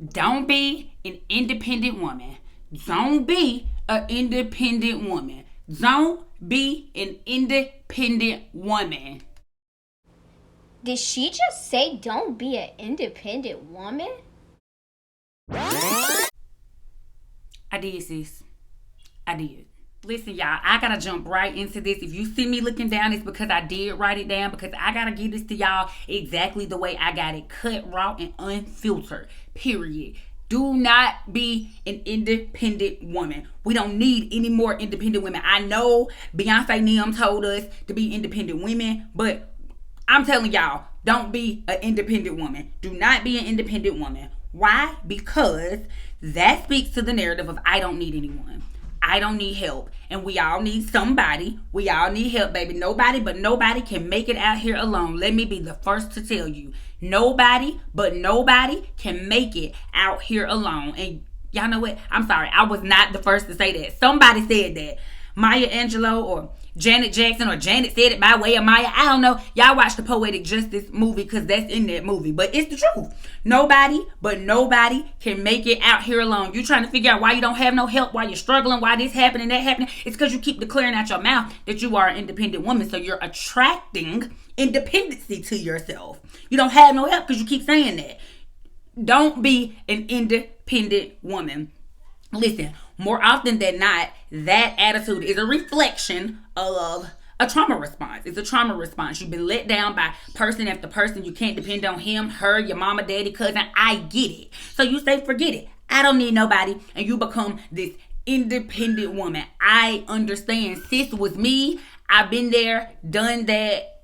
Don't be an independent woman. Don't be an independent woman. Don't be an independent woman. Did she just say don't be an independent woman? I did, sis. I did. Listen, y'all, I gotta jump right into this. If you see me looking down, it's because I did write it down, because I gotta give this to y'all exactly the way I got it, cut, raw, and unfiltered. Period. Do not be an independent woman. We don't need any more independent women. I know Beyonce Nim told us to be independent women, but I'm telling y'all, don't be an independent woman. Do not be an independent woman. Why? Because that speaks to the narrative of I don't need anyone. I don't need help. And we all need somebody. We all need help, baby. Nobody can make it out here alone. Let me be the first to tell you. Nobody can make it out here alone. And y'all know what? I'm sorry. I was not the first to say that. Somebody said that. Maya Angelou or Janet Jackson, or Janet said it by way of Maya. I don't know. Y'all watch the Poetic Justice movie because that's in that movie. But it's the truth. Nobody can make it out here alone. You trying to figure out why you don't have no help, why you're struggling, why this happening, that happening. It's because you keep declaring out your mouth that you are an independent woman. So you're attracting independency to yourself. You don't have no help because you keep saying that. Don't be an independent woman. Listen, more often than not, that attitude is a reflection of a trauma response. It's a trauma response. You've been let down by person after person. You can't depend on him, her, your mama, daddy, cousin. I get it. So you say, forget it. I don't need nobody. And you become this independent woman. I understand. Sis was me. I've been there, done that.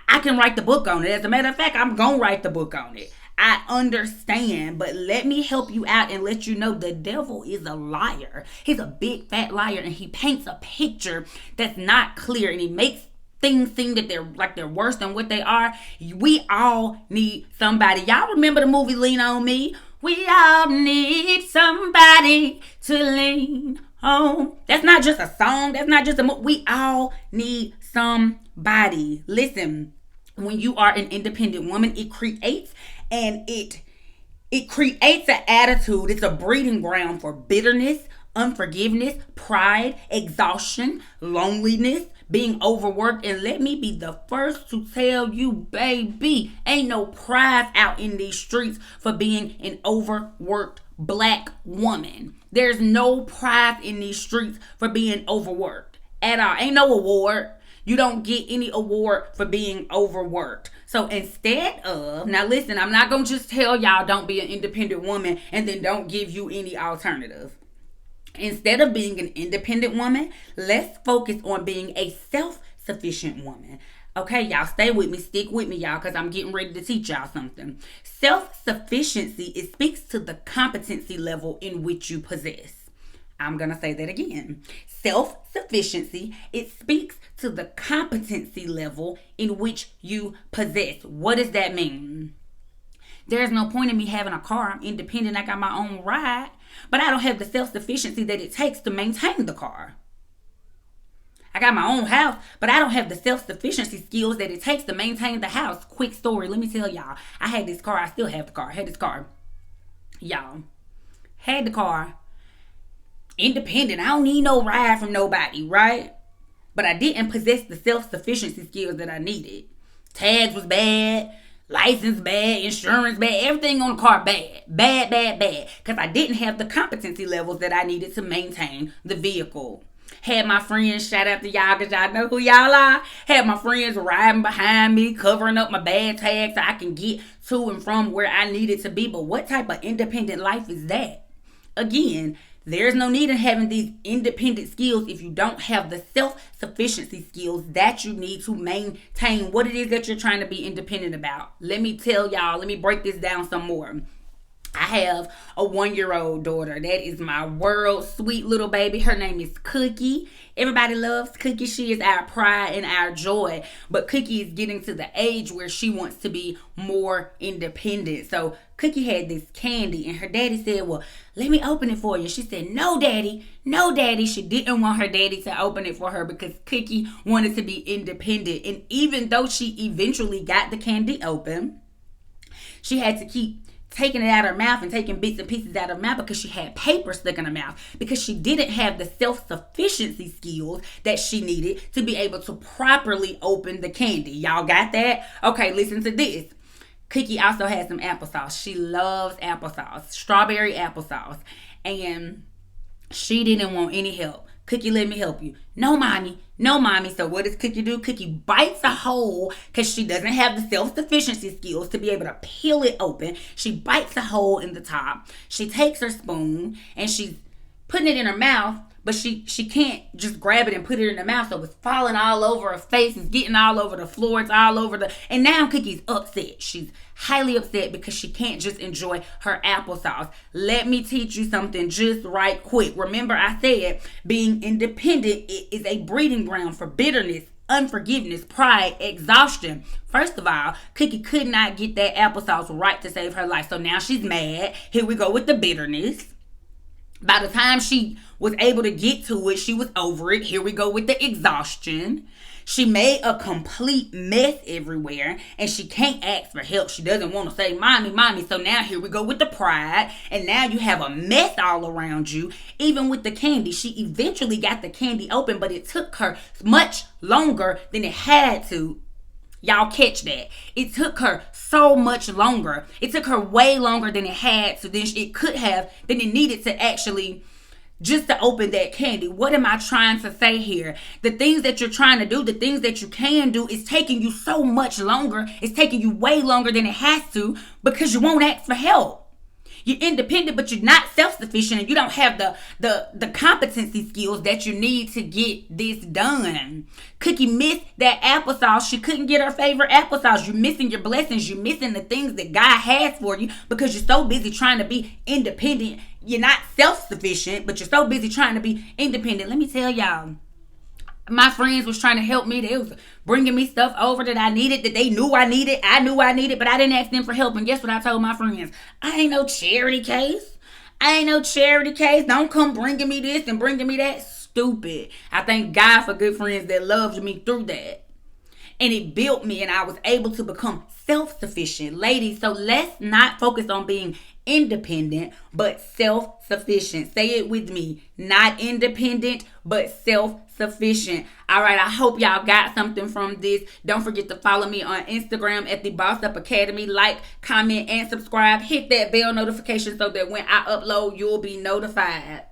I can write the book on it. As a matter of fact, I'm going to write the book on it. I understand, but let me help you out and let you know the devil is a liar. He's a big fat liar, and he paints a picture that's not clear, and he makes things seem that they're worse than what they are. We all need somebody. Y'all remember the movie Lean On Me? We all need somebody to lean on. That's not just a song. That's not just a movie. We all need somebody. Listen, when you are an independent woman, it creates an attitude. It's a breeding ground for bitterness, unforgiveness, pride, exhaustion, loneliness, being overworked. And let me be the first to tell you, baby, ain't no prize out in these streets for being an overworked Black woman. There's no prize in these streets for being overworked at all. Ain't no award. You don't get any award for being overworked. So instead of, now listen, I'm not going to just tell y'all don't be an independent woman and then don't give you any alternative. Instead of being an independent woman, let's focus on being a self-sufficient woman. Okay, y'all, stay with me, stick with me, y'all, because I'm getting ready to teach y'all something. Self-sufficiency, it speaks to the competency level in which you possess. I'm going to say that again. Self-sufficiency, it speaks to the competency level in which you possess. What does that mean? There's no point in me having a car. I'm independent. I got my own ride. But I don't have the self-sufficiency that it takes to maintain the car. I got my own house, but I don't have the self-sufficiency skills that it takes to maintain the house. Quick story. Let me tell y'all. I had this car. I still have the car. I had this car. Y'all. Had the car. Independent. I don't need no ride from nobody, right? But I didn't possess the self-sufficiency skills that I needed. Tags was bad, license bad, insurance bad, everything on the car bad. Bad. Because I didn't have the competency levels that I needed to maintain the vehicle. Had my friends, shout out to y'all because y'all know who y'all are. Had my friends riding behind me, covering up my bad tags so I can get to and from where I needed to be. But what type of independent life is that? Again, there's no need in having these independent skills if you don't have the self-sufficiency skills that you need to maintain what it is that you're trying to be independent about. Let me tell y'all, let me break this down some more. I have a 1-year-old daughter. That is my world, sweet little baby. Her name is Cookie. Everybody loves Cookie. She is our pride and our joy. But Cookie is getting to the age where she wants to be more independent. So Cookie had this candy and her daddy said, well, let me open it for you. She said, no, daddy. No, daddy. She didn't want her daddy to open it for her because Cookie wanted to be independent. And even though she eventually got the candy open, she had to keep taking it out of her mouth and taking bits and pieces out of her mouth because she had paper stuck in her mouth, because she didn't have the self-sufficiency skills that she needed to be able to properly open the candy. Y'all got that? Okay, listen to this. Cookie also has some applesauce. She loves applesauce, strawberry applesauce, and she didn't want any help. Cookie, let me help you. No, mommy. No, mommy. So what does Cookie do? Cookie bites a hole because she doesn't have the self-sufficiency skills to be able to peel it open. She bites a hole in the top. She takes her spoon and she's putting it in her mouth, but she can't just grab it and put it in her mouth. So it's falling all over her face. It's getting all over the floor. It's all over the... And now Cookie's upset. She's highly upset because she can't just enjoy her applesauce. Let me teach you something just right quick. Remember, I said being independent is a breeding ground for bitterness, unforgiveness, pride, exhaustion. First of all, Cookie could not get that applesauce right to save her life. So now she's mad. Here we go with the bitterness. By the time she was able to get to it, she was over it. Here we go with the exhaustion. She made a complete mess everywhere, and she can't ask for help. She doesn't want to say, mommy, mommy. So now here we go with the pride, and now you have a mess all around you. Even with the candy, she eventually got the candy open, but it took her much longer than it had to. Y'all catch that? It took her so much longer. It took her way longer than it had to, than it could have, than it needed to actually just to open that candy. What am I trying to say here? The things that you're trying to do, the things that you can do, is taking you so much longer. It's taking you way longer than it has to because you won't ask for help. You're independent, but you're not self-sufficient, and you don't have the competency skills that you need to get this done. Cookie missed that applesauce. She couldn't get her favorite applesauce. You're missing your blessings. You're missing the things that God has for you because you're so busy trying to be independent. You're not self-sufficient, but you're so busy trying to be independent. Let me tell y'all. My friends was trying to help me. They was bringing me stuff over that I needed, that they knew I needed. I knew I needed, but I didn't ask them for help. And guess what I told my friends? I ain't no charity case. I ain't no charity case. Don't come bringing me this and bringing me that. Stupid. I thank God for good friends that loved me through that. And it built me, and I was able to become self-sufficient. Ladies, so let's not focus on being independent, but self-sufficient. Say it with me. Not independent, but self-sufficient. All right, I hope y'all got something from this. Don't forget to follow me on Instagram at the Boss Up Academy. Like, comment, and subscribe. Hit that bell notification so that when I upload, you'll be notified.